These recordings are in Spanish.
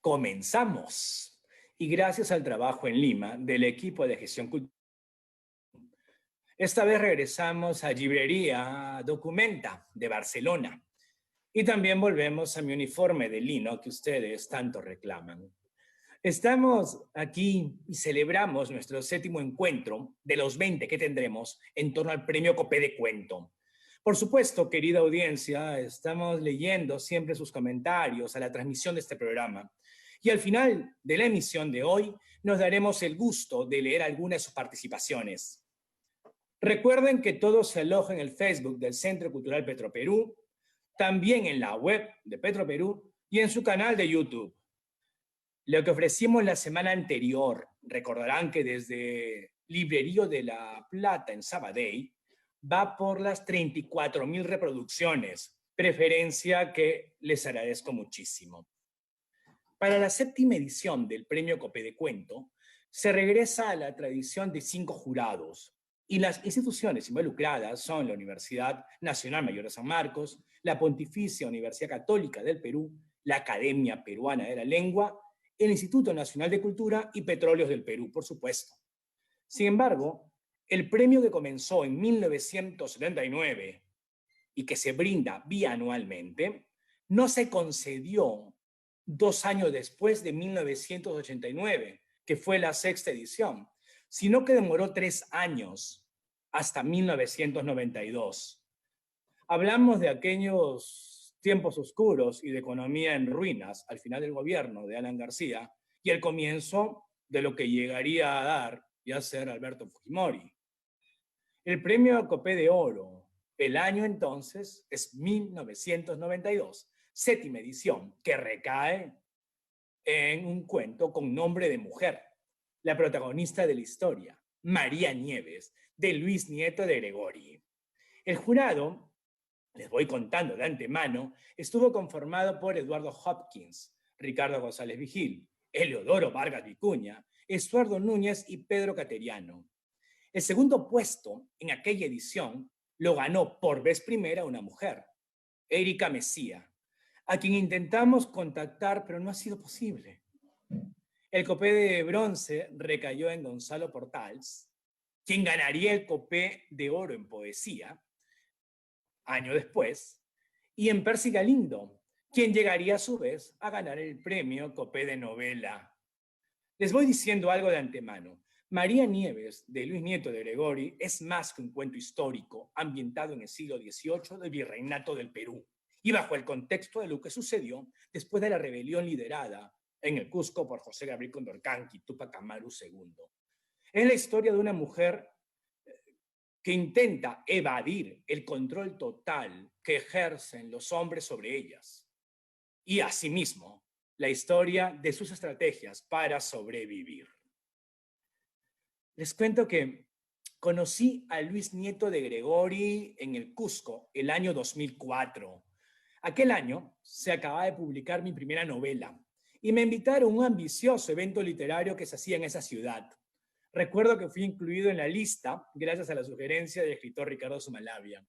comenzamos. Y gracias al trabajo en Lima del equipo de gestión cultural, esta vez regresamos a Librería Documenta de Barcelona. Y también volvemos a mi uniforme de lino que ustedes tanto reclaman. Estamos aquí y celebramos nuestro 7º encuentro de los 20 que tendremos en torno al Premio Copé de Cuento. Por supuesto, querida audiencia, estamos leyendo siempre sus comentarios a la transmisión de este programa. Y al final de la emisión de hoy, nos daremos el gusto de leer algunas de sus participaciones. Recuerden que todo se aloja en el Facebook del Centro Cultural Petroperú, también en la web de Petroperú y en su canal de YouTube. Lo que ofrecimos la semana anterior, recordarán que desde Librerío de la Plata en Sabadell, va por las 34.000 reproducciones, preferencia que les agradezco muchísimo. Para la 7ª edición del Premio Copé de Cuento, se regresa a la tradición de 5 jurados, y las instituciones involucradas son la Universidad Nacional Mayor de San Marcos, la Pontificia Universidad Católica del Perú, la Academia Peruana de la Lengua, el Instituto Nacional de Cultura y Petróleos del Perú, por supuesto. Sin embargo, el premio que comenzó en 1979 y que se brinda bianualmente, no se concedió 2 años después de 1989, que fue la 6ª edición, sino que demoró 3 años, hasta 1992. Hablamos de aquellos tiempos oscuros y de economía en ruinas al final del gobierno de Alan García y el comienzo de lo que llegaría a dar y a ser Alberto Fujimori. El premio Copé de Oro, el año entonces es 1992, 7ª edición, que recae en un cuento con nombre de mujer, la protagonista de la historia, María Nieves, de Luis Nieto de Gregori. El jurado, les voy contando de antemano, estuvo conformado por Eduardo Hopkins, Ricardo González Vigil, Eleodoro Vargas Vicuña, Estuardo Núñez y Pedro Cateriano. El segundo puesto en aquella edición lo ganó por vez primera una mujer, Erika Mesía, a quien intentamos contactar, pero no ha sido posible. El Copé de Bronce recayó en Gonzalo Portals, quien ganaría el Copé de Oro en poesía, año después, y en Percy Galindo, quien llegaría a su vez a ganar el premio Copé de Novela. Les voy diciendo algo de antemano. María Nieves, de Luis Nieto de Gregori, es más que un cuento histórico ambientado en el siglo XVIII del Virreinato del Perú y bajo el contexto de lo que sucedió después de la rebelión liderada en el Cusco por José Gabriel Condorcanqui, Túpac Amaru II. Es la historia de una mujer que intenta evadir el control total que ejercen los hombres sobre ellas. Y asimismo, la historia de sus estrategias para sobrevivir. Les cuento que conocí a Luis Nieto de Gregori en el Cusco el año 2004. Aquel año se acababa de publicar mi primera novela y me invitaron a un ambicioso evento literario que se hacía en esa ciudad. Recuerdo que fui incluido en la lista gracias a la sugerencia del escritor Ricardo Sumalabia.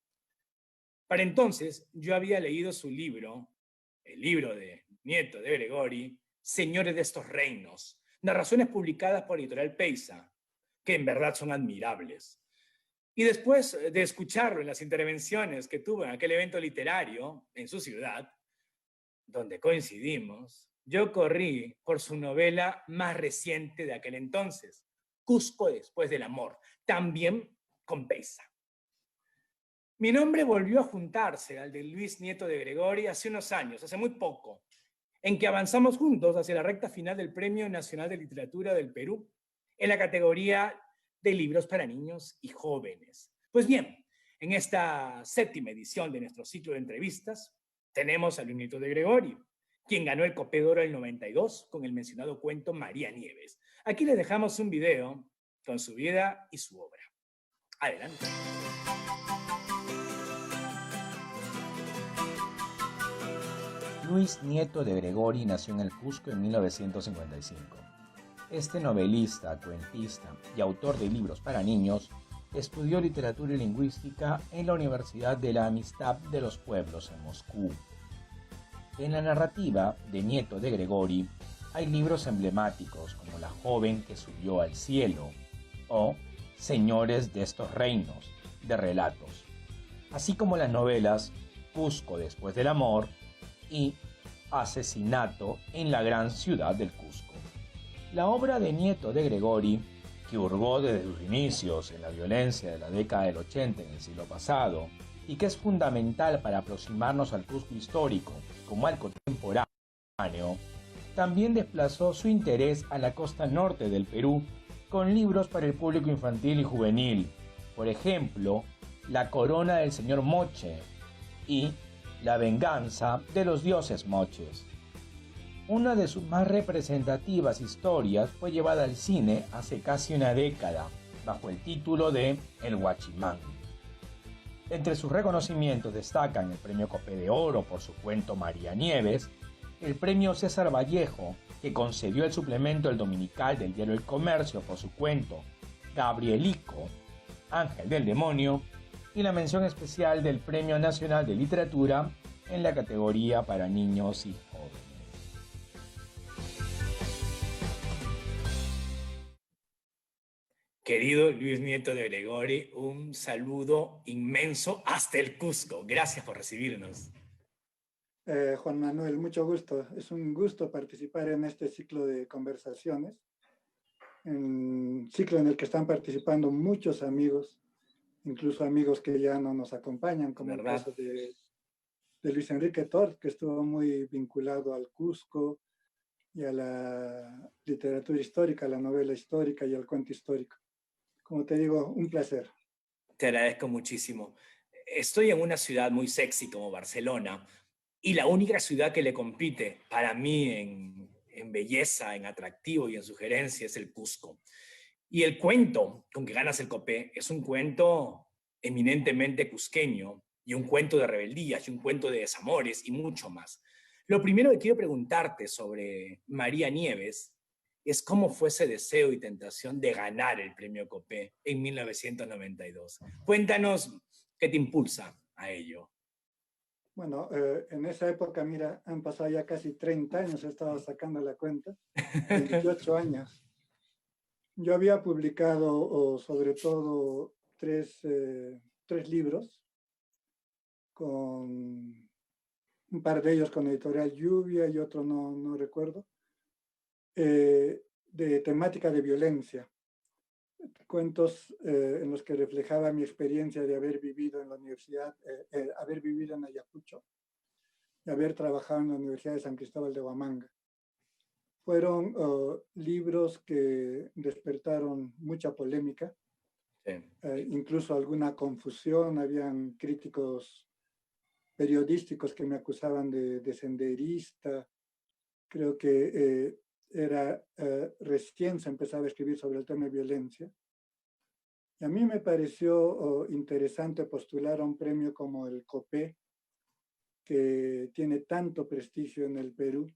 Para entonces, yo había leído su libro, el libro de Nieto de Gregori, Señores de estos reinos, narraciones publicadas por Editorial Peysa, que en verdad son admirables. Y después de escucharlo en las intervenciones que tuvo en aquel evento literario en su ciudad, donde coincidimos, yo corrí por su novela más reciente de aquel entonces, Cusco después del amor, también con Peysa. Mi nombre volvió a juntarse al de Luis Nieto de Gregori hace unos años, hace muy poco, en que avanzamos juntos hacia la recta final del Premio Nacional de Literatura del Perú, en la categoría de libros para niños y jóvenes. Pues bien, en esta 7ª edición de nuestro ciclo de entrevistas, tenemos a Luis Nieto de Gregori, quien ganó el Copé de Oro del 92 con el mencionado cuento María Nieves. Aquí les dejamos un video con su vida y su obra. Adelante. Luis Nieto de Gregori nació en el Cusco en 1955. Este novelista, cuentista y autor de libros para niños estudió literatura y lingüística en la Universidad de la Amistad de los Pueblos en Moscú. En la narrativa de Nieto de Gregori hay libros emblemáticos como La joven que subió al cielo o Señores de estos reinos, de relatos, así como las novelas Cusco después del amor y Asesinato en la gran ciudad del Cusco. La obra de Nieto de Gregori, que hurgó desde sus inicios en la violencia de la década del 80 en el siglo pasado y que es fundamental para aproximarnos al Cusco histórico como al contemporáneo, también desplazó su interés a la costa norte del Perú con libros para el público infantil y juvenil, por ejemplo, La corona del señor Moche y La venganza de los dioses moches. Una de sus más representativas historias fue llevada al cine hace casi una década, bajo el título de El Guachimán. Entre sus reconocimientos destacan el Premio Copé de Oro por su cuento María Nieves, el Premio César Vallejo, que concedió el suplemento El Dominical del diario El Comercio por su cuento Gabrielico, Ángel del Demonio, y la mención especial del Premio Nacional de Literatura en la categoría para niños y jóvenes. Querido Luis Nieto de Gregori, un saludo inmenso hasta el Cusco. Gracias por recibirnos. Juan Manuel, mucho gusto. Es un gusto participar en este ciclo de conversaciones, un ciclo en el que están participando muchos amigos, incluso amigos que ya no nos acompañan, como el caso de Luis Enrique Tort, que estuvo muy vinculado al Cusco y a la literatura histórica, a la novela histórica y al cuento histórico. Como te digo, un placer. Te agradezco muchísimo. Estoy en una ciudad muy sexy como Barcelona, y la única ciudad que le compite para mí en belleza, en atractivo y en sugerencia es el Cusco. Y el cuento con que ganas el Copé es un cuento eminentemente cusqueño, y un cuento de rebeldías, y un cuento de desamores, y mucho más. Lo primero que quiero preguntarte sobre María Nieves es cómo fue ese deseo y tentación de ganar el premio Copé en 1992. Cuéntanos qué te impulsa a ello. Bueno, en esa época, mira, han pasado ya casi 30 años, he estado sacando la cuenta, 28 años. Yo había publicado sobre todo tres libros, con un par de ellos con editorial Lluvia y otro no recuerdo, de temática de violencia. Cuentos en los que reflejaba mi experiencia de haber vivido en la universidad, haber vivido en Ayacucho y haber trabajado en la Universidad de San Cristóbal de Huamanga. Fueron libros que despertaron mucha polémica, sí. Incluso alguna confusión. Habían críticos periodísticos que me acusaban de senderista. Creo que recién se empezaba a escribir sobre el tema de violencia. Y a mí me pareció interesante postular a un premio como el Copé, que tiene tanto prestigio en el Perú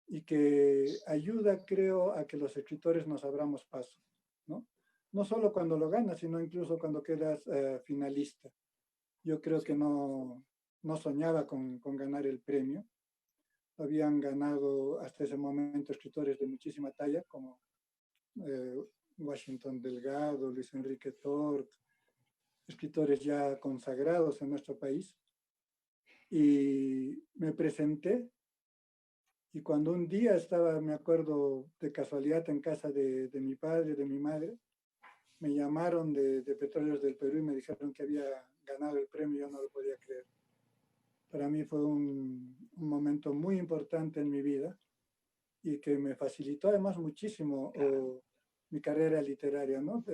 y que ayuda, creo, a que los escritores nos abramos paso, ¿no? No solo cuando lo ganas, sino incluso cuando quedas finalista. Yo creo que no soñaba con ganar el premio. Habían ganado hasta ese momento escritores de muchísima talla, como Washington Delgado, Luis Enrique Tort, escritores ya consagrados en nuestro país. Y me presenté, y cuando un día estaba, me acuerdo de casualidad, en casa de mi padre, de mi madre, me llamaron de Petróleos del Perú y me dijeron que había ganado el premio. Yo no lo podía creer. Para mí fue un momento muy importante en mi vida y que me facilitó además muchísimo mi carrera literaria, ¿no?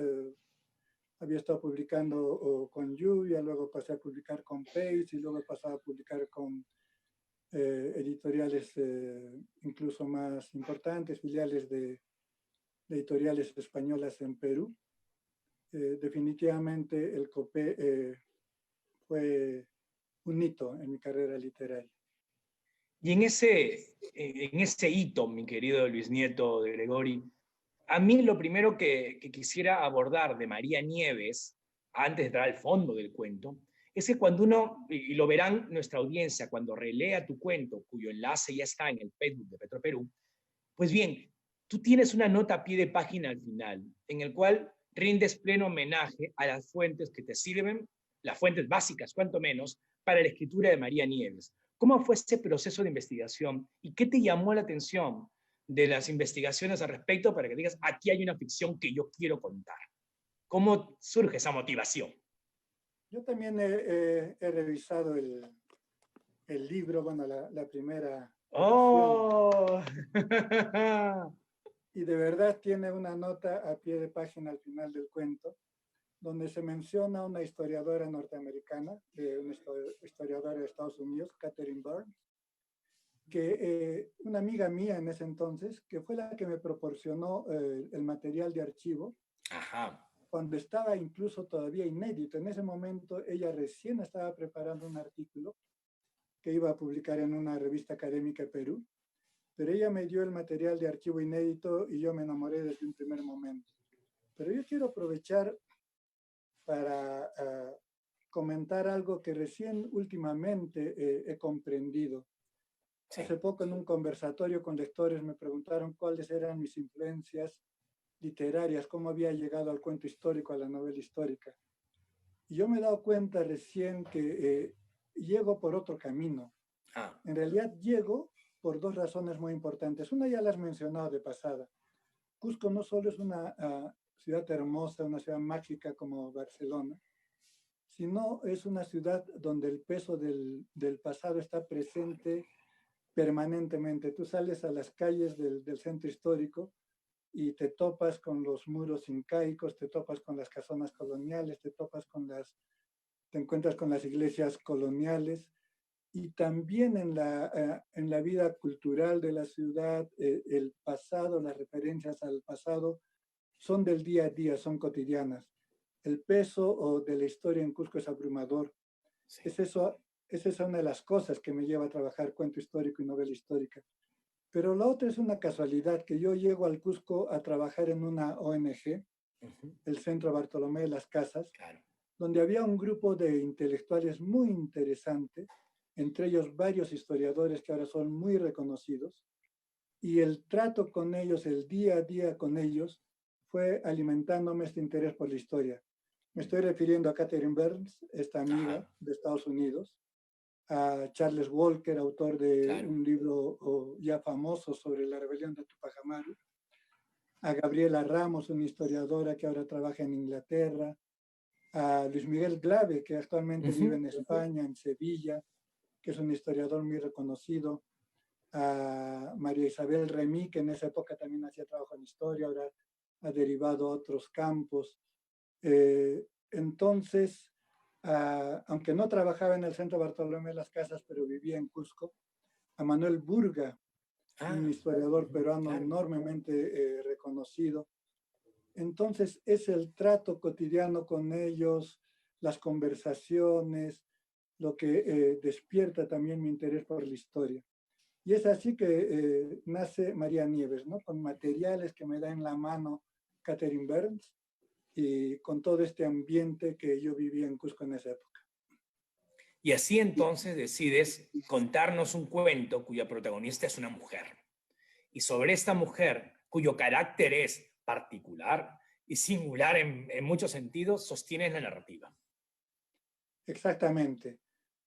Había estado publicando con Lluvia, luego pasé a publicar con Pace y luego he pasado a publicar con editoriales incluso más importantes, filiales de editoriales españolas en Perú. Definitivamente el Copé fue un hito en mi carrera literaria. Y en ese hito, mi querido Luis Nieto de Gregori, a mí lo primero que quisiera abordar de María Nieves, antes de entrar al fondo del cuento, es que cuando uno, y lo verán nuestra audiencia, cuando relea tu cuento, cuyo enlace ya está en el Facebook de Petroperú, Pues bien, tú tienes una nota a pie de página al final, en el cual rindes pleno homenaje a las fuentes que te sirven, las fuentes básicas, cuanto menos, para la escritura de María Nieves. ¿Cómo fue ese proceso de investigación y qué te llamó la atención de las investigaciones al respecto para que digas, aquí hay una ficción que yo quiero contar? ¿Cómo surge esa motivación? Yo también he revisado el libro, bueno, la primera edición, ¡Oh! y de verdad tiene una nota a pie de página al final del cuento, donde se menciona una historiadora norteamericana, una historiadora de Estados Unidos, Catherine Burns, que una amiga mía en ese entonces, que fue la que me proporcionó el material de archivo, Ajá. cuando estaba incluso todavía inédito. En ese momento ella recién estaba preparando un artículo que iba a publicar en una revista académica de Perú, pero ella me dio el material de archivo inédito y yo me enamoré desde un primer momento. Pero yo quiero aprovechar para comentar algo que recién últimamente he comprendido. Sí. Hace poco en un conversatorio con lectores me preguntaron cuáles eran mis influencias literarias, cómo había llegado al cuento histórico, a la novela histórica. Y yo me he dado cuenta recién que llego por otro camino. En realidad llego por dos razones muy importantes. Una ya la has mencionado de pasada. Cusco no solo es una ciudad hermosa, una ciudad mágica como Barcelona, sino es una ciudad donde el peso del pasado está presente permanentemente. Tú sales a las calles del centro histórico y te topas con los muros incaicos, te topas con las casonas coloniales, te encuentras con las iglesias coloniales, y también en la vida cultural de la ciudad, el pasado, las referencias al pasado son del día a día, son cotidianas. El peso de la historia en Cusco es abrumador. Sí. Esa es una de las cosas que me lleva a trabajar cuento histórico y novela histórica. Pero la otra es una casualidad, que yo llego al Cusco a trabajar en una ONG, el Centro Bartolomé de las Casas, claro, donde había un grupo de intelectuales muy interesante, entre ellos varios historiadores que ahora son muy reconocidos, y el trato con ellos, el día a día con ellos, fue alimentándome este interés por la historia. Me estoy refiriendo a Catherine Burns, esta amiga de Estados Unidos, a Charles Walker, autor de un libro ya famoso sobre la rebelión de Tupac Amaru, a Gabriela Ramos, una historiadora que ahora trabaja en Inglaterra, a Luis Miguel Glave, que actualmente vive en España, en Sevilla, que es un historiador muy reconocido, a María Isabel Remy, que en esa época también hacía trabajo en historia, ahora ha derivado a otros campos. Entonces, aunque no trabajaba en el Centro Bartolomé de las Casas, pero vivía en Cusco, a Manuel Burga, un historiador peruano enormemente reconocido. Entonces, es el trato cotidiano con ellos, las conversaciones, lo que despierta también mi interés por la historia. Y es así que nace María Nieves, ¿no? Con materiales que me da en la mano Catherine Burns y con todo este ambiente que yo vivía en Cusco en esa época. Y así entonces decides contarnos un cuento cuya protagonista es una mujer. Y sobre esta mujer, cuyo carácter es particular y singular en muchos sentidos, sostienes la narrativa. Exactamente.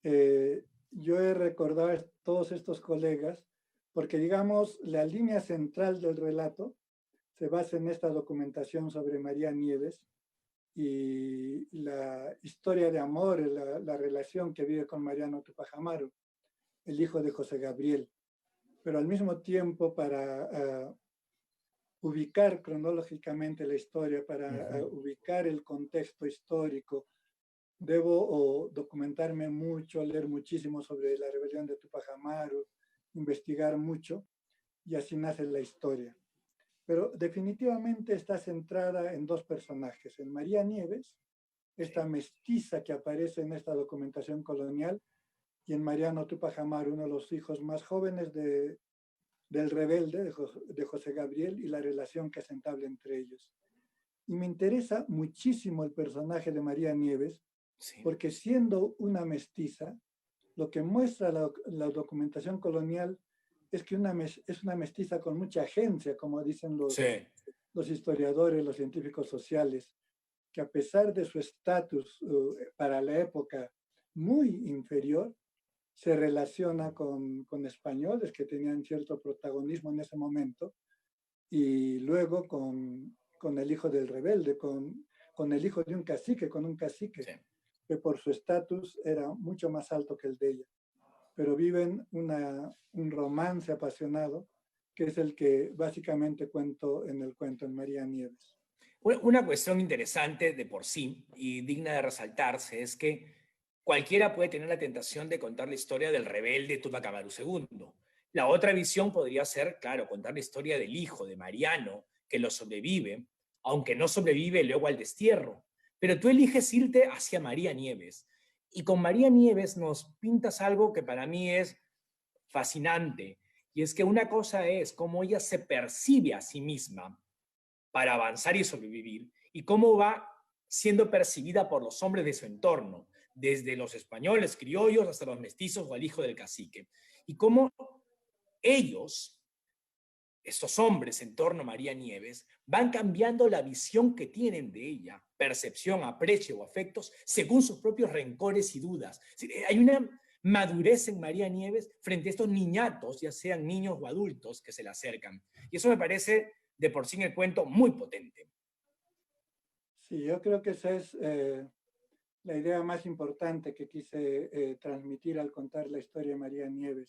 Yo he recordado a todos estos colegas porque, digamos, la línea central del relato se basa en esta documentación sobre María Nieves y la historia de amor, la relación que vive con Mariano Tupac Amaru, el hijo de José Gabriel. Pero al mismo tiempo, para ubicar cronológicamente la historia, para ubicar el contexto histórico, debo documentarme mucho, leer muchísimo sobre la rebelión de Tupac Amaru, investigar mucho, y así nace la historia. Pero definitivamente está centrada en dos personajes, en María Nieves, esta mestiza que aparece en esta documentación colonial, y en Mariano Tupac Amaru, uno de los hijos más jóvenes del rebelde, de José Gabriel, y la relación que se entabla entre ellos. Y me interesa muchísimo el personaje de María Nieves, porque siendo una mestiza, lo que muestra la documentación colonial es que es una mestiza con mucha agencia, como dicen Sí, los historiadores, los científicos sociales, que a pesar de su estatus para la época muy inferior, se relaciona con españoles que tenían cierto protagonismo en ese momento, y luego con el hijo del rebelde, con el hijo de un cacique, con un cacique sí. que por su estatus era mucho más alto que el de ella. Pero viven un romance apasionado, que es el que básicamente cuento en el cuento en María Nieves. Una cuestión interesante de por sí y digna de resaltarse es que cualquiera puede tener la tentación de contar la historia del rebelde Tupac Amaru II. La otra visión podría ser, claro, contar la historia del hijo de Mariano, que lo sobrevive, aunque no sobrevive luego al destierro. Pero tú eliges irte hacia María Nieves. Y con María Nieves nos pintas algo que para mí es fascinante. Y es que una cosa es cómo ella se percibe a sí misma para avanzar y sobrevivir, y cómo va siendo percibida por los hombres de su entorno, desde los españoles criollos hasta los mestizos o al hijo del cacique, y cómo ellos, estos hombres en torno a María Nieves, van cambiando la visión que tienen de ella, percepción, aprecio o afectos, según sus propios rencores y dudas. Hay una madurez en María Nieves frente a estos niñatos, ya sean niños o adultos, que se le acercan. Y eso me parece de por sí en el cuento muy potente. Sí, yo creo que esa es la idea más importante que quise transmitir al contar la historia de María Nieves.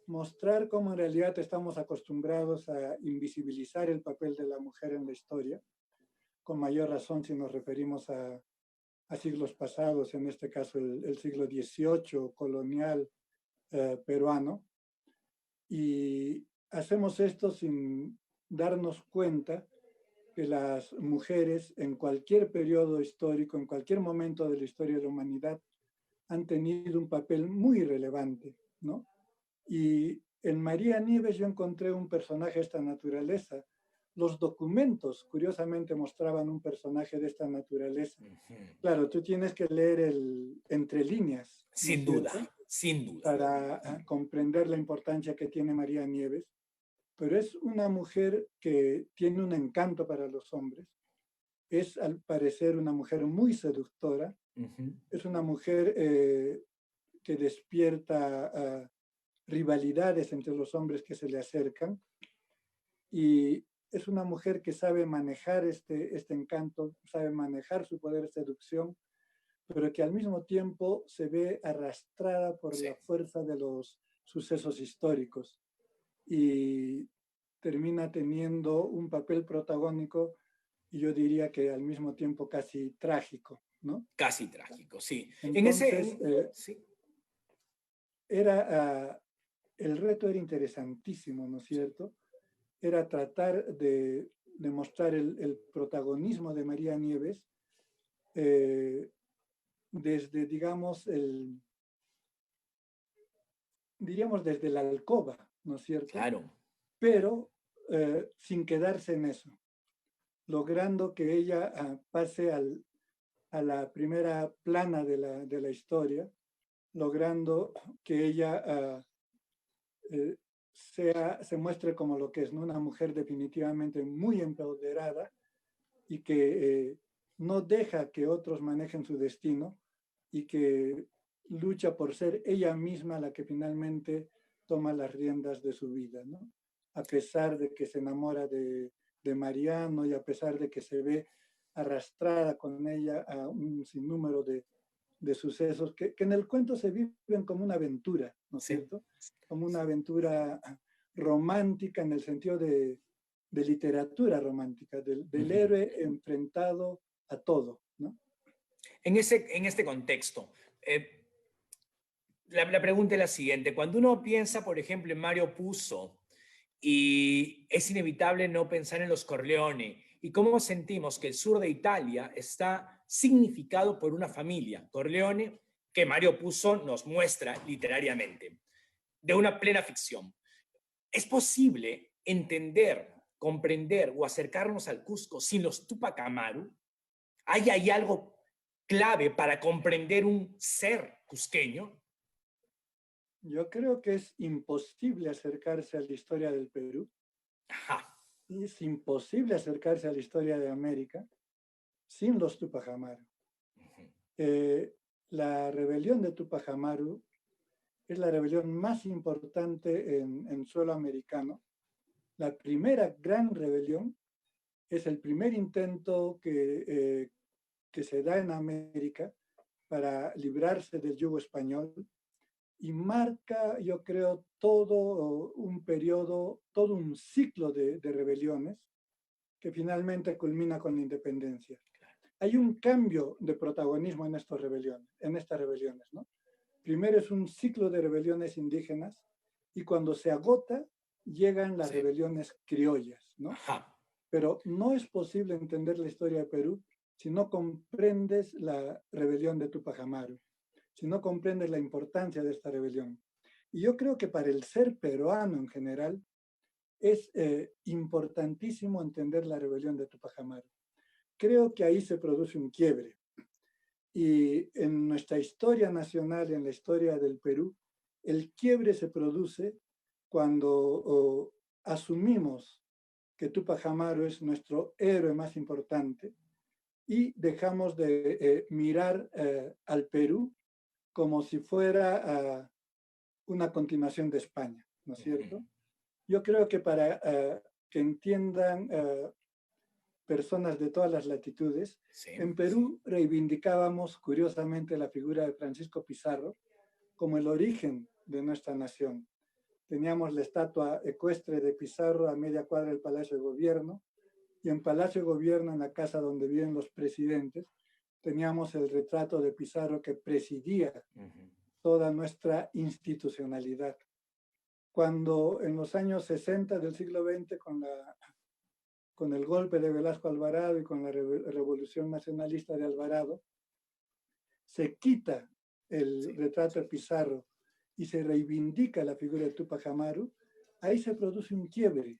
Mostrar cómo en realidad estamos acostumbrados a invisibilizar el papel de la mujer en la historia, con mayor razón si nos referimos a siglos pasados, en este caso el siglo XVIII, colonial peruano, y hacemos esto sin darnos cuenta que las mujeres en cualquier periodo histórico, en cualquier momento de la historia de la humanidad, han tenido un papel muy relevante, ¿no? Y en María Nieves yo encontré un personaje de esta naturaleza. Los documentos, curiosamente, mostraban un personaje de esta naturaleza. Claro, tú tienes que leer entre líneas, ¿no es Sin duda, cierto?, sin duda. para comprender la importancia que tiene María Nieves. Pero es una mujer que tiene un encanto para los hombres. Es, al parecer, una mujer muy seductora. Es una mujer que despierta rivalidades entre los hombres que se le acercan, y es una mujer que sabe manejar este encanto, sabe manejar su poder de seducción, pero que al mismo tiempo se ve arrastrada por Sí. la fuerza de los sucesos históricos y termina teniendo un papel protagónico, y yo diría que al mismo tiempo casi trágico, ¿no? Casi trágico, sí. Entonces, sí. el reto era interesantísimo, ¿no es cierto? Era tratar de mostrar el protagonismo de María Nieves desde, digamos, diríamos desde la alcoba, ¿no es cierto? Claro. Pero sin quedarse en eso, logrando que ella pase a la primera plana de la historia, logrando que ella se muestre como lo que es, ¿no? Una mujer definitivamente muy empoderada y que no deja que otros manejen su destino, y que lucha por ser ella misma la que finalmente toma las riendas de su vida, ¿no? A pesar de que se enamora de Mariano, y a pesar de que se ve arrastrada con ella a un sinnúmero de sucesos que en el cuento se viven como una aventura, ¿no es cierto? Como una aventura romántica, en el sentido de literatura romántica, del héroe enfrentado a todo, ¿no? En este contexto, la pregunta es la siguiente. Cuando uno piensa, por ejemplo, en Mario Puzo, y es inevitable no pensar en los Corleone, y cómo sentimos que el sur de Italia está significado por una familia, Corleone, que Mario Puzo nos muestra literariamente, de una plena ficción. ¿Es posible entender, comprender o acercarnos al Cusco sin los Tupac Amaru? ¿Hay algo clave para comprender un ser cusqueño? Yo creo que es imposible acercarse a la historia del Perú, Ajá. y es imposible acercarse a la historia de América sin los Tupac Amaru. Ujú. La rebelión de Tupac Amaru es la rebelión más importante en suelo americano. La primera gran rebelión es el primer intento que se da en América para librarse del yugo español y marca, yo creo, todo un periodo, todo un ciclo de rebeliones que finalmente culmina con la independencia. Hay un cambio de protagonismo en estas rebeliones, ¿no? Primero es un ciclo de rebeliones indígenas y cuando se agota llegan las Sí. rebeliones criollas, ¿no? Ajá. Pero no es posible entender la historia de Perú si no comprendes la rebelión de Tupac Amaru, si no comprendes la importancia de esta rebelión. Y yo creo que para el ser peruano en general es importantísimo entender la rebelión de Tupac Amaru. Creo que ahí se produce un quiebre. Y en nuestra historia nacional, en la historia del Perú, el quiebre se produce cuando asumimos que Tupac Amaru es nuestro héroe más importante y dejamos de mirar al Perú como si fuera una continuación de España, ¿no es cierto? Yo creo que para que entiendan personas de todas las latitudes, Sí. en Perú reivindicábamos curiosamente la figura de Francisco Pizarro como el origen de nuestra nación. Teníamos la estatua ecuestre de Pizarro a media cuadra del Palacio de Gobierno, y en Palacio de Gobierno, en la casa donde viven los presidentes, teníamos el retrato de Pizarro que presidía toda nuestra institucionalidad. Cuando en los años 60 del siglo XX, con el golpe de Velasco Alvarado y con la revolución nacionalista de Alvarado, se quita el retrato de Pizarro y se reivindica la figura de Tupac Amaru, ahí se produce un quiebre.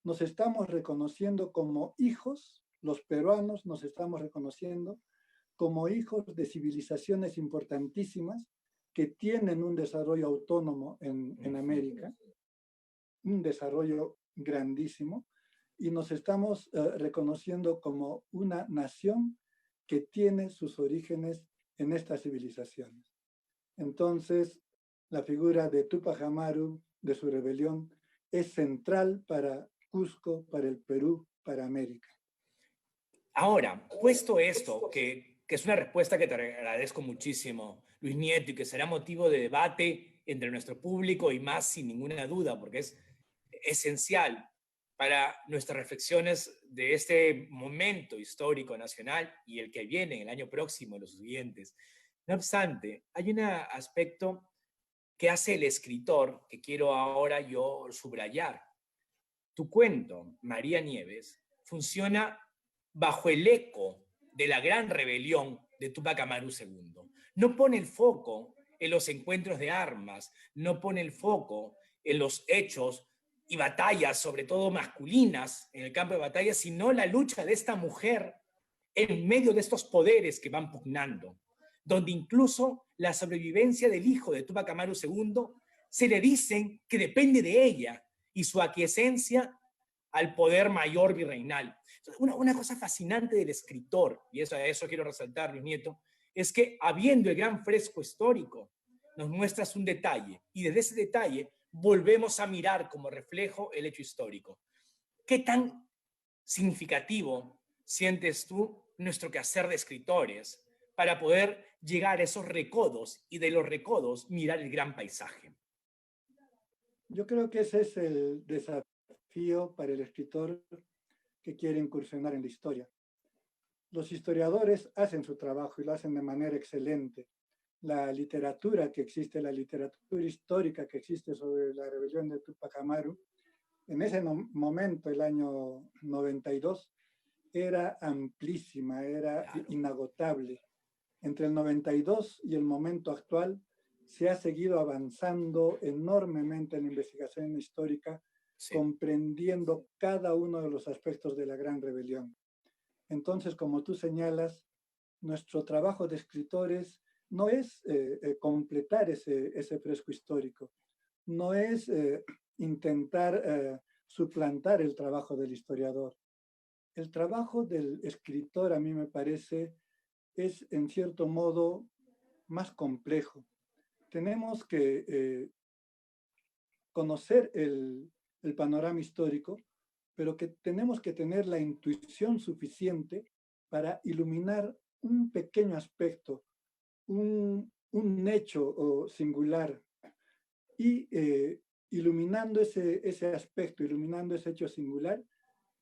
Nos estamos reconociendo como hijos, los peruanos nos estamos reconociendo como hijos de civilizaciones importantísimas que tienen un desarrollo autónomo en América, un desarrollo grandísimo, y nos estamos reconociendo como una nación que tiene sus orígenes en estas civilizaciones. Entonces, la figura de Tupac Amaru, de su rebelión, es central para Cusco, para el Perú, para América. Ahora, puesto esto, que es una respuesta que te agradezco muchísimo, Luis Nieto, y que será motivo de debate entre nuestro público y más sin ninguna duda, porque es esencial para nuestras reflexiones de este momento histórico nacional y el que viene el año próximo, los siguientes. No obstante, hay un aspecto que hace el escritor que quiero ahora yo subrayar. Tu cuento, María Nieves, funciona bajo el eco de la gran rebelión de Tupac Amaru II. No pone el foco en los encuentros de armas, no pone el foco en los hechos y batallas, sobre todo masculinas, en el campo de batalla, sino la lucha de esta mujer en medio de estos poderes que van pugnando, donde incluso la sobrevivencia del hijo de Tupac Amaru II se le dicen que depende de ella y su aquiescencia al poder mayor virreinal. Una cosa fascinante del escritor, y eso quiero resaltar, Luis Nieto, es que habiendo el gran fresco histórico, nos muestras un detalle, y desde ese detalle volvemos a mirar como reflejo el hecho histórico. ¿Qué tan significativo sientes tú nuestro quehacer de escritores para poder llegar a esos recodos y de los recodos mirar el gran paisaje? Yo creo que ese es el desafío para el escritor que quiere incursionar en la historia. Los historiadores hacen su trabajo y lo hacen de manera excelente. La literatura que existe, la literatura histórica que existe sobre la rebelión de Tupac Amaru, en ese momento, el año 92, era amplísima, era inagotable. Entre el 92 y el momento actual se ha seguido avanzando enormemente en la investigación histórica, comprendiendo cada uno de los aspectos de la gran rebelión. Entonces, como tú señalas, nuestro trabajo de escritores no es completar ese fresco histórico, no es intentar suplantar el trabajo del historiador. El trabajo del escritor, a mí me parece, es en cierto modo más complejo. Tenemos que conocer el panorama histórico, pero que tenemos que tener la intuición suficiente para iluminar un pequeño aspecto, un hecho singular, y iluminando ese aspecto, iluminando ese hecho singular,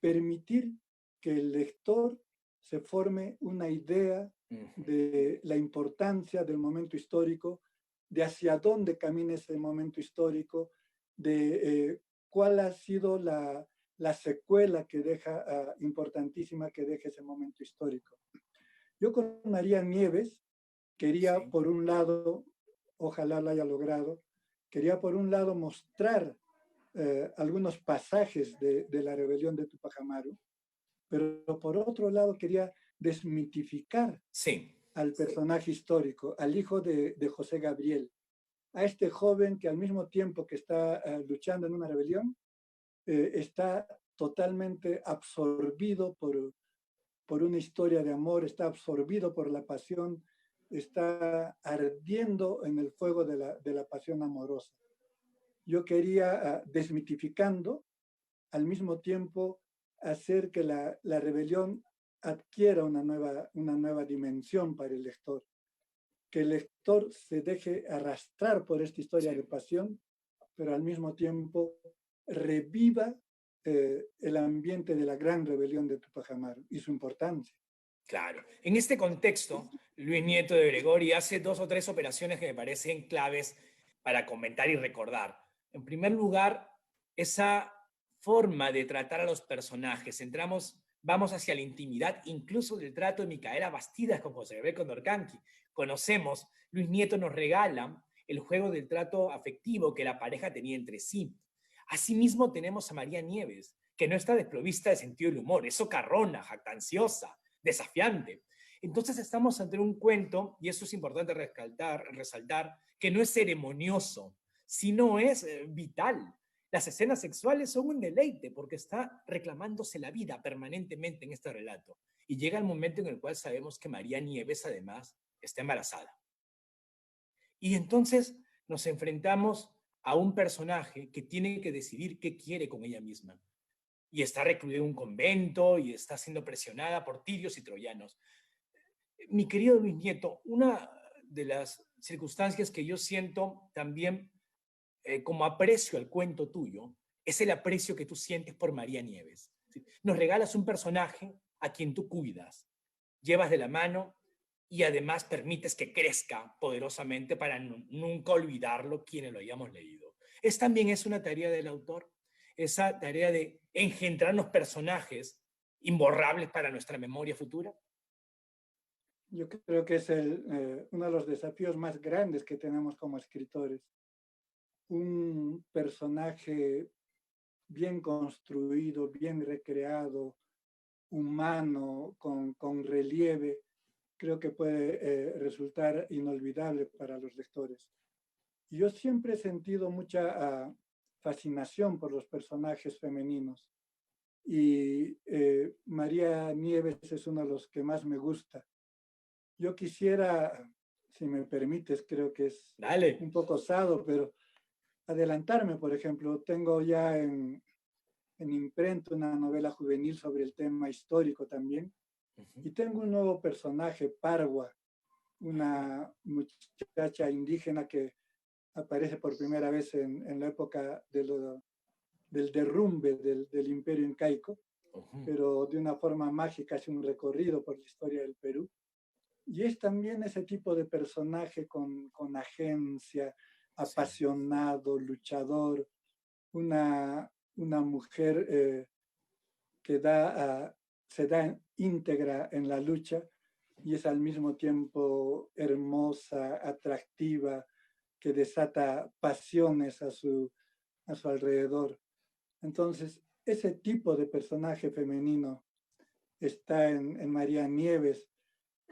permitir que el lector se forme una idea de la importancia del momento histórico, de hacia dónde camina ese momento histórico, de cuál ha sido la secuela que deja, importantísima que deja ese momento histórico. Yo con María Nieves quería, Sí. por un lado, ojalá lo haya logrado, quería por un lado mostrar algunos pasajes de la rebelión de Tupac Amaru, pero por otro lado quería desmitificar Sí. al personaje histórico, al hijo de José Gabriel, a este joven que al mismo tiempo que está luchando en una rebelión, está totalmente absorbido por una historia de amor, está absorbido por la pasión, está ardiendo en el fuego de la pasión amorosa. Yo quería, desmitificando, al mismo tiempo hacer que la rebelión adquiera una nueva dimensión para el lector, que el lector se deje arrastrar por esta historia Sí. de pasión, pero al mismo tiempo reviva el ambiente de la gran rebelión de Tupac Amaru y su importancia. Claro. En este contexto, Luis Nieto de Gregori hace 2 o 3 operaciones que me parecen claves para comentar y recordar. En primer lugar, esa forma de tratar a los personajes. Vamos hacia la intimidad, incluso del trato de Micaela Bastidas con José Gabriel Condorcanqui. Conocemos, Luis Nieto nos regala el juego del trato afectivo que la pareja tenía entre sí. Asimismo, tenemos a María Nieves, que no está desprovista de sentido del humor, es socarrona, jactanciosa, desafiante. Entonces estamos ante un cuento, y eso es importante resaltar, que no es ceremonioso, sino es vital. Las escenas sexuales son un deleite porque está reclamándose la vida permanentemente en este relato. Y llega el momento en el cual sabemos que María Nieves, además, está embarazada. Y entonces nos enfrentamos a un personaje que tiene que decidir qué quiere con ella misma. Y está recluida en un convento y está siendo presionada por tirios y troyanos. Mi querido Luis Nieto, una de las circunstancias que yo siento también como aprecio al cuento tuyo es el aprecio que tú sientes por María Nieves. ¿Sí? Nos regalas un personaje a quien tú cuidas, llevas de la mano y además permites que crezca poderosamente para nunca olvidarlo quienes lo hayamos leído. También es una tarea del autor, esa tarea de engendrarnos personajes imborrables para nuestra memoria futura. Yo creo que es uno de los desafíos más grandes que tenemos como escritores. Un personaje bien construido, bien recreado, humano, con relieve, creo que puede resultar inolvidable para los lectores. Yo siempre he sentido mucha fascinación por los personajes femeninos y María Nieves es uno de los que más me gusta. Yo quisiera, si me permites, creo que es Dale. un poco osado, pero adelantarme, por ejemplo, tengo ya en imprenta una novela juvenil sobre el tema histórico también, y tengo un nuevo personaje, Parwa, una muchacha indígena que aparece por primera vez en la época del derrumbe del imperio incaico, pero de una forma mágica hace un recorrido por la historia del Perú. Y es también ese tipo de personaje con agencia, apasionado, luchador, una mujer que se da íntegra en la lucha y es al mismo tiempo hermosa, atractiva, que desata pasiones a su alrededor. Entonces, ese tipo de personaje femenino está en María Nieves.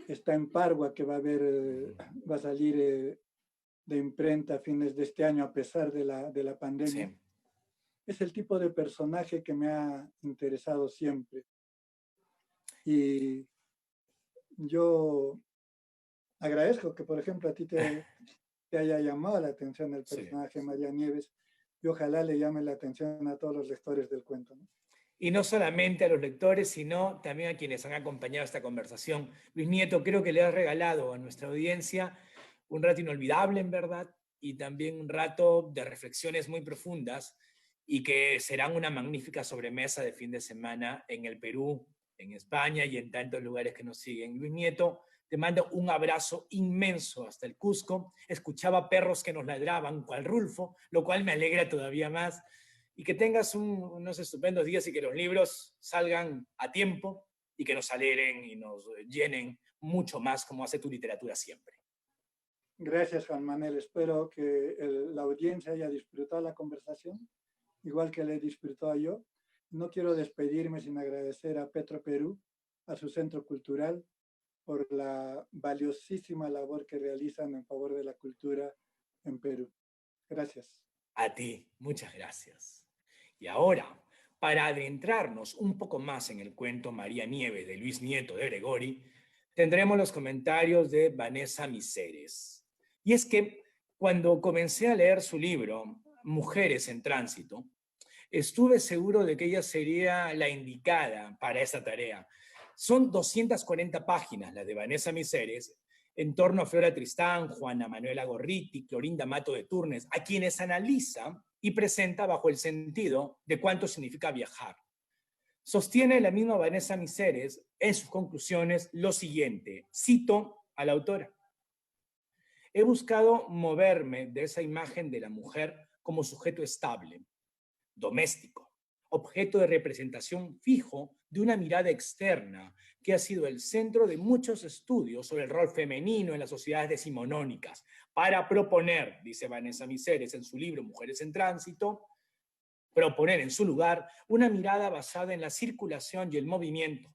está en Pargua, que va a salir de imprenta a fines de este año a pesar de la pandemia. Sí. Es el tipo de personaje que me ha interesado siempre. Y yo agradezco que, por ejemplo, a ti te haya llamado la atención el personaje Sí. María Nieves, y ojalá le llame la atención a todos los lectores del cuento, ¿no? Y no solamente a los lectores, sino también a quienes han acompañado esta conversación. Luis Nieto, creo que le has regalado a nuestra audiencia un rato inolvidable, en verdad, y también un rato de reflexiones muy profundas y que serán una magnífica sobremesa de fin de semana en el Perú, en España y en tantos lugares que nos siguen. Luis Nieto, te mando un abrazo inmenso hasta el Cusco. Escuchaba perros que nos ladraban, cual Rulfo, lo cual me alegra todavía más. Y que tengas unos estupendos días y que los libros salgan a tiempo y que nos alegren y nos llenen mucho más como hace tu literatura siempre. Gracias, Juan Manuel. Espero que la audiencia haya disfrutado la conversación, igual que la he disfrutado yo. No quiero despedirme sin agradecer a Petro Perú, a su centro cultural, por la valiosísima labor que realizan en favor de la cultura en Perú. Gracias. A ti, muchas gracias. Y ahora, para adentrarnos un poco más en el cuento María Nieves de Luis Nieto de Gregori, tendremos los comentarios de Vanessa Miseres. Y es que cuando comencé a leer su libro, Mujeres en Tránsito, estuve seguro de que ella sería la indicada para esta tarea. Son 240 páginas las de Vanessa Miseres, en torno a Flora Tristán, Juana Manuela Gorriti, Clorinda Mato de Turnes, a quienes analiza y presenta bajo el sentido de cuánto significa viajar. Sostiene la misma Vanessa Miseres en sus conclusiones lo siguiente, cito a la autora: he buscado moverme de esa imagen de la mujer como sujeto estable, doméstico, objeto de representación fijo de una mirada externa que ha sido el centro de muchos estudios sobre el rol femenino en las sociedades decimonónicas, para proponer, dice Vanessa Miseres en su libro Mujeres en Tránsito, proponer en su lugar una mirada basada en la circulación y el movimiento,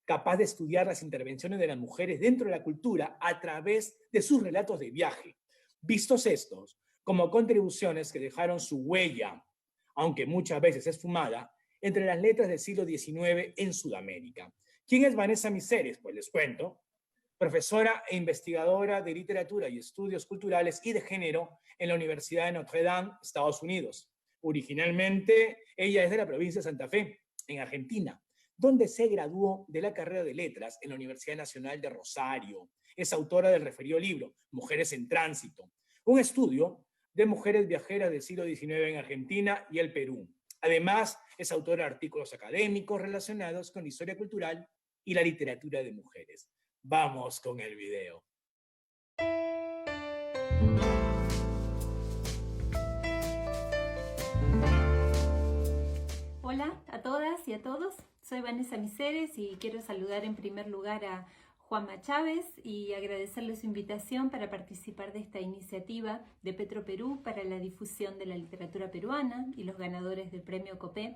capaz de estudiar las intervenciones de las mujeres dentro de la cultura a través de sus relatos de viaje, vistos estos como contribuciones que dejaron su huella, aunque muchas veces esfumada, entre las letras del siglo XIX en Sudamérica. ¿Quién es Vanessa Miseres? Pues les cuento. Profesora e investigadora de literatura y estudios culturales y de género en la Universidad de Notre Dame, Estados Unidos. Originalmente, ella es de la provincia de Santa Fe, en Argentina, donde se graduó de la carrera de letras en la Universidad Nacional de Rosario. Es autora del referido libro Mujeres en Tránsito, un estudio de mujeres viajeras del siglo XIX en Argentina y el Perú. Además, es autora de artículos académicos relacionados con la historia cultural y la literatura de mujeres. Vamos con el video. Hola a todas y a todos, soy Vanessa Miseres y quiero saludar en primer lugar a Juanma Chávez y agradecerle su invitación para participar de esta iniciativa de Petro Perú para la difusión de la literatura peruana y los ganadores del premio Copé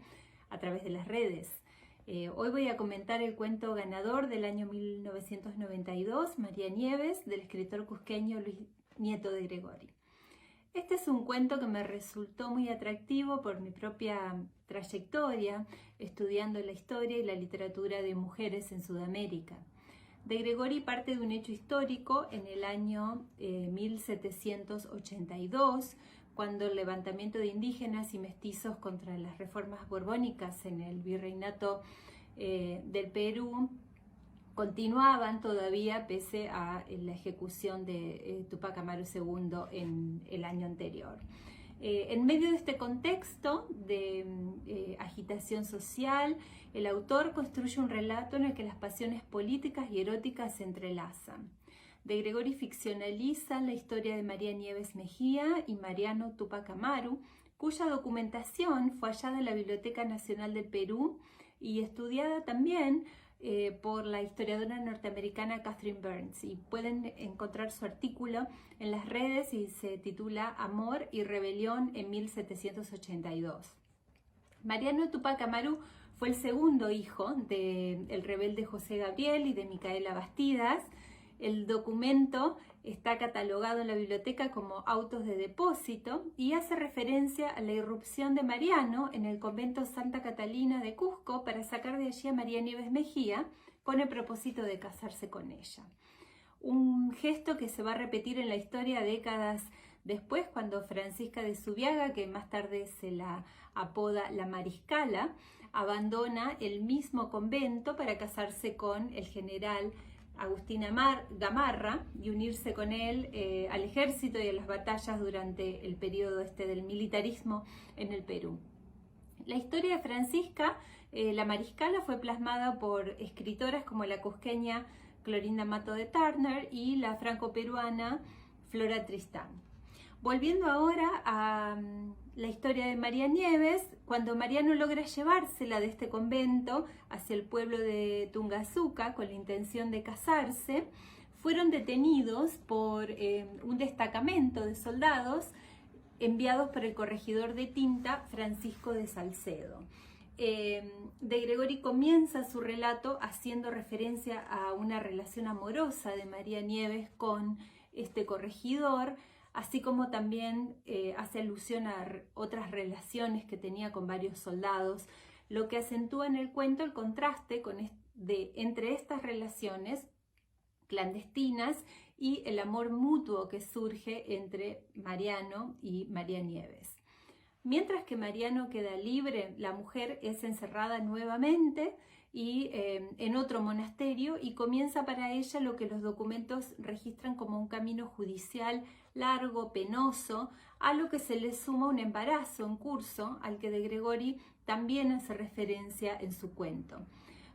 a través de las redes. Hoy voy a comentar el cuento ganador del año 1992, María Nieves, del escritor cusqueño Luis Nieto de Gregori. Este es un cuento que me resultó muy atractivo por mi propia trayectoria estudiando la historia y la literatura de mujeres en Sudamérica. De Gregori parte de un hecho histórico en el año 1782, cuando el levantamiento de indígenas y mestizos contra las reformas borbónicas en el virreinato del Perú continuaban todavía pese a la ejecución de Tupac Amaru II en el año anterior. En medio de este contexto de agitación social, el autor construye un relato en el que las pasiones políticas y eróticas se entrelazan. De Gregori ficcionaliza la historia de María Nieves Mejía y Mariano Tupac Amaru, cuya documentación fue hallada en la Biblioteca Nacional del Perú y estudiada también por la historiadora norteamericana Catherine Burns, y pueden encontrar su artículo en las redes y se titula Amor y Rebelión en 1782. Mariano Tupac Amaru Fue el segundo hijo del rebelde José Gabriel y de Micaela Bastidas. El documento está catalogado en la biblioteca como autos de depósito y hace referencia a la irrupción de Mariano en el convento Santa Catalina de Cusco para sacar de allí a María Nieves Mejía con el propósito de casarse con ella. Un gesto que se va a repetir en la historia décadas después, cuando Francisca de Zubiaga, que más tarde se la apoda la Mariscala, abandona el mismo convento para casarse con el general Agustín Gamarra y unirse con él al ejército y a las batallas durante el periodo del militarismo en el Perú. La historia de Francisca, la Mariscala, fue plasmada por escritoras como la cusqueña Clorinda Mato de Turner y la franco-peruana Flora Tristán. Volviendo ahora a la historia de María Nieves, cuando Mariano logra llevársela de este convento hacia el pueblo de Tungazuca con la intención de casarse, fueron detenidos por un destacamento de soldados enviados por el corregidor de Tinta, Francisco de Salcedo. De Gregori comienza su relato haciendo referencia a una relación amorosa de María Nieves con este corregidor, así como también hace alusión a otras relaciones que tenía con varios soldados, lo que acentúa en el cuento el contraste entre estas relaciones clandestinas y el amor mutuo que surge entre Mariano y María Nieves. Mientras que Mariano queda libre, la mujer es encerrada nuevamente y en otro monasterio, y comienza para ella lo que los documentos registran como un camino judicial largo, penoso, a lo que se le suma un embarazo en curso, al que de Gregori también hace referencia en su cuento.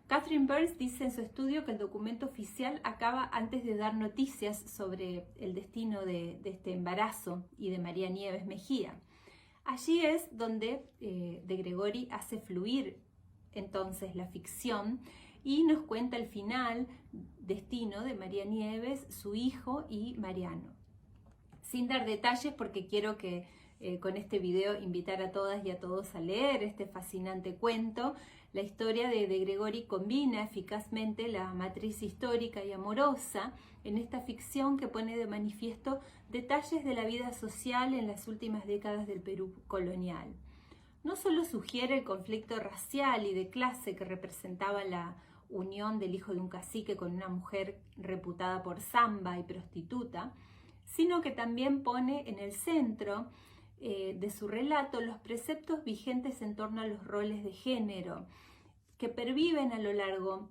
Catherine Burns dice en su estudio que el documento oficial acaba antes de dar noticias sobre el destino de este embarazo y de María Nieves Mejía. Allí es donde de Gregori hace fluir entonces la ficción y nos cuenta el final, destino de María Nieves, su hijo y Mariano. Sin dar detalles, porque quiero que con este video invitar a todas y a todos a leer este fascinante cuento, la historia de Gregori combina eficazmente la matriz histórica y amorosa en esta ficción que pone de manifiesto detalles de la vida social en las últimas décadas del Perú colonial. No solo sugiere el conflicto racial y de clase que representaba la unión del hijo de un cacique con una mujer reputada por zamba y prostituta, sino que también pone en el centro de su relato los preceptos vigentes en torno a los roles de género que perviven a lo largo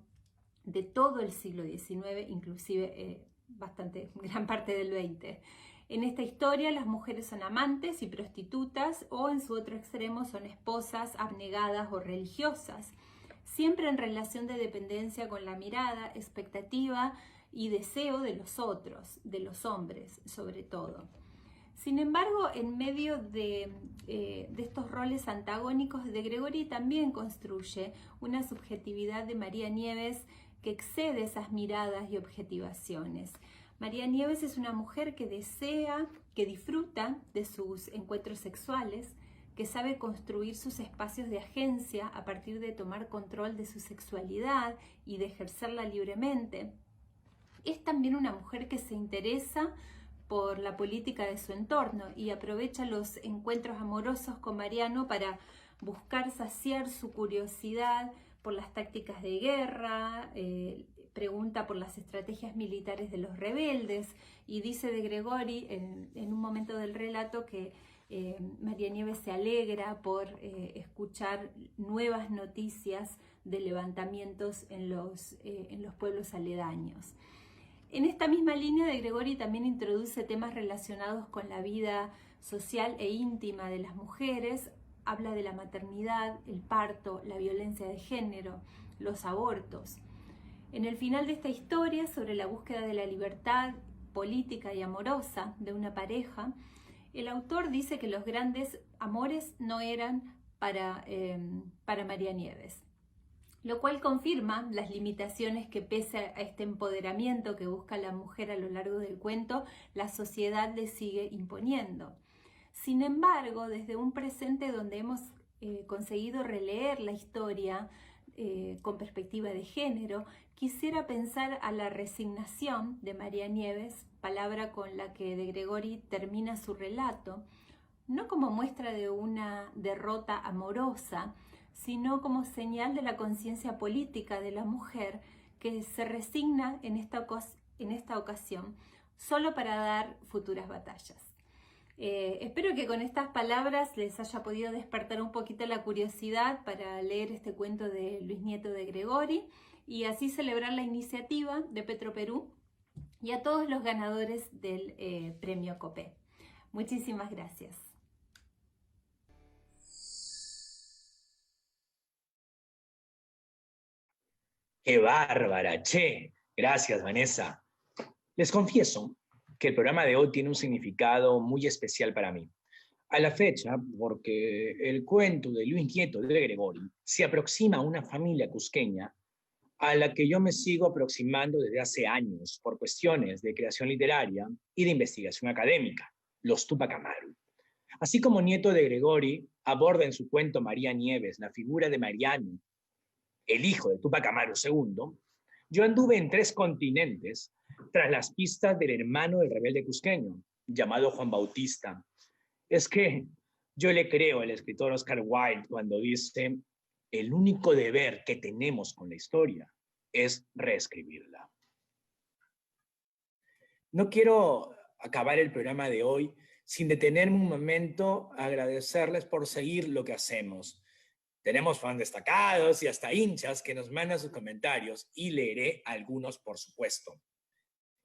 de todo el siglo XIX, inclusive gran parte del XX. En esta historia las mujeres son amantes y prostitutas, o en su otro extremo son esposas abnegadas o religiosas, siempre en relación de dependencia con la mirada, expectativa y deseo de los otros, de los hombres sobre todo. Sin embargo, en medio de estos roles antagónicos, de Gregori también construye una subjetividad de María Nieves que excede esas miradas y objetivaciones. María Nieves es una mujer que desea, que disfruta de sus encuentros sexuales, que sabe construir sus espacios de agencia a partir de tomar control de su sexualidad y de ejercerla libremente. Es también una mujer que se interesa por la política de su entorno y aprovecha los encuentros amorosos con Mariano para buscar saciar su curiosidad por las tácticas de guerra, pregunta por las estrategias militares de los rebeldes, y dice de Gregori en un momento del relato que María Nieves se alegra por escuchar nuevas noticias de levantamientos en los pueblos aledaños. En esta misma línea, de Gregori también introduce temas relacionados con la vida social e íntima de las mujeres. Habla de la maternidad, el parto, la violencia de género, los abortos. En el final de esta historia, sobre la búsqueda de la libertad política y amorosa de una pareja, el autor dice que los grandes amores no eran para María Nieves, lo cual confirma las limitaciones que, pese a este empoderamiento que busca la mujer a lo largo del cuento, la sociedad le sigue imponiendo. Sin embargo, desde un presente donde hemos conseguido releer la historia con perspectiva de género, quisiera pensar a la resignación de María Nieves, palabra con la que de Gregori termina su relato, no como muestra de una derrota amorosa, sino como señal de la conciencia política de la mujer que se resigna en esta ocasión solo para dar futuras batallas. Espero que con estas palabras les haya podido despertar un poquito la curiosidad para leer este cuento de Luis Nieto de Gregori y así celebrar la iniciativa de Petroperú y a todos los ganadores del premio COPE. Muchísimas gracias. ¡Qué bárbara, che! Gracias, Vanessa. Les confieso que el programa de hoy tiene un significado muy especial para mí. A la fecha, porque el cuento de Luis Nieto de Gregori se aproxima a una familia cusqueña a la que yo me sigo aproximando desde hace años por cuestiones de creación literaria y de investigación académica, los Túpac Amaru. Así como Nieto de Gregori aborda en su cuento María Nieves la figura de Mariano, el hijo de Túpac Amaru II, yo anduve en 3 continentes tras las pistas del hermano del rebelde cusqueño, llamado Juan Bautista. Es que yo le creo al escritor Oscar Wilde cuando dice: el único deber que tenemos con la historia es reescribirla. No quiero acabar el programa de hoy sin detenerme un momento a agradecerles por seguir lo que hacemos. Tenemos fans destacados y hasta hinchas que nos mandan sus comentarios y leeré algunos, por supuesto.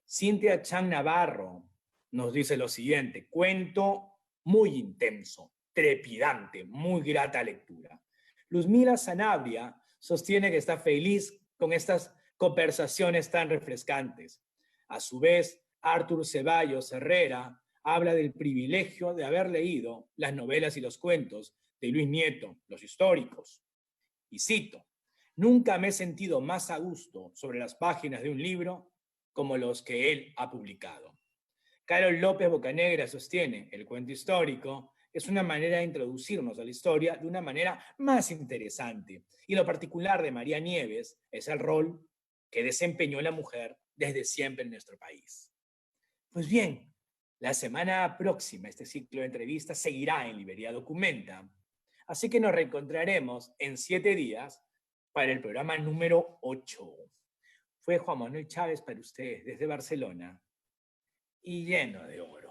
Cintia Chan Navarro nos dice lo siguiente: cuento muy intenso, trepidante, muy grata lectura. Luzmila Sanabria sostiene que está feliz con estas conversaciones tan refrescantes. A su vez, Artur Ceballos Herrera habla del privilegio de haber leído las novelas y los cuentos de Luis Nieto, los históricos. Y cito: nunca me he sentido más a gusto sobre las páginas de un libro como los que él ha publicado. Carol López Bocanegra sostiene: el cuento histórico es una manera de introducirnos a la historia de una manera más interesante. Y lo particular de María Nieves es el rol que desempeñó la mujer desde siempre en nuestro país. Pues bien, la semana próxima este ciclo de entrevistas seguirá en Librería Documenta. Así que nos reencontraremos en 7 días para el programa número 8. Fue Juan Manuel Chávez para ustedes desde Barcelona y lleno de oro.